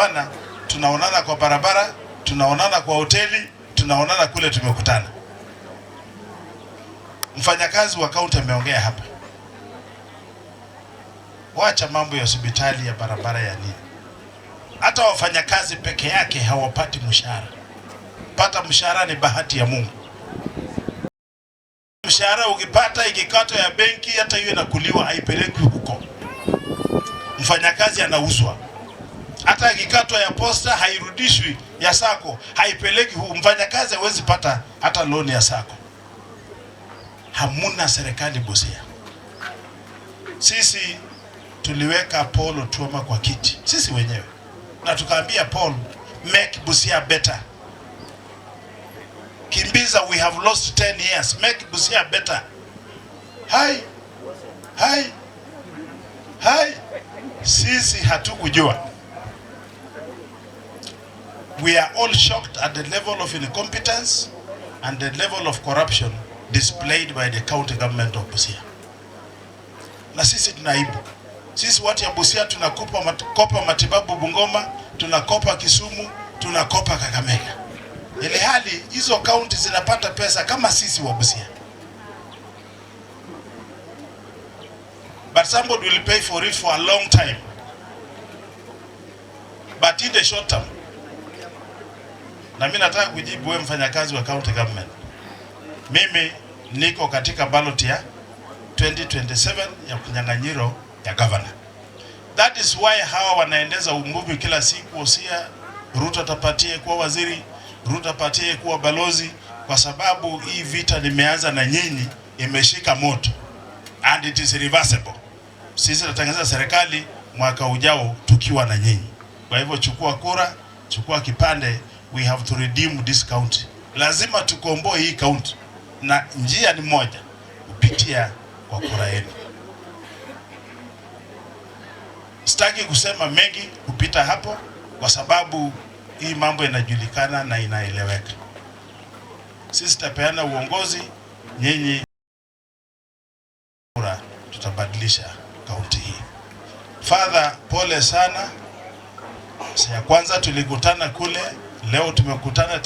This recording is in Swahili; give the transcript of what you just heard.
tunaelewana, tunaonana kwa barabara, tunaonana kwa hoteli, tunaonana kule tumekutana. Mfanyakazi wa kaunti ameongea hapa. Wacha mambo ya hospitali, ya barabara, ya nini. Hata wafanyakazi peke yake hawapati mshahara. Pata mshahara ni bahati ya Mungu. Mshahara ukipata ikikato ya benki, hata hiyo inakuliwa, haipeleki huko. Mfanyakazi anauzwa. Hata ikikato ya posta hairudishwi, ya sako haipeleki huko. Mfanyakazi hawezi pata hata loan ya sako. Hamuna serikali Busia. Sisi tuliweka Paul Otuoma kwa kiti, sisi wenyewe, na tukaambia Paul, make Busia better. Kimbiza, we have lost 10 years, make Busia better. Hai sisi hatukujua. We are all shocked at the level of incompetence and the level of corruption displayed by the county government of Busia. Na sisi tunaibu. Sisi watu ya Busia tunakopa matibabu Bungoma, tunakopa Kisumu, tunakopa Kakamega. Ile hali hizo county zinapata pesa kama sisi wa Busia. But somebody will pay for it for a long time. But in the short term. Na mimi nataka kujibu wewe mfanyakazi wa county government. Mimi niko katika ballot ya 2027 ya kunyang'anyiro ya governor. That is why hawa wanaendeza umbubi kila siku, Busia Ruto tapatie kuwa waziri, Ruto tapatie kuwa balozi, kwa sababu hii vita limeanza na nyinyi, imeshika moto and it is reversible. Sisi tutatengeneza serikali mwaka ujao tukiwa na nyinyi. Kwa hivyo chukua kura, chukua kipande, we have to redeem this county. Lazima tukomboe hii county, na njia ni moja, kupitia kwa kura yenu. Sitaki kusema mengi kupita hapo, kwa sababu hii mambo inajulikana na inaeleweka. Sisi tutapeana uongozi, nyinyi kura, tutabadilisha kaunti hii. Father, pole sana. Ya kwanza tulikutana kule, leo tumekutana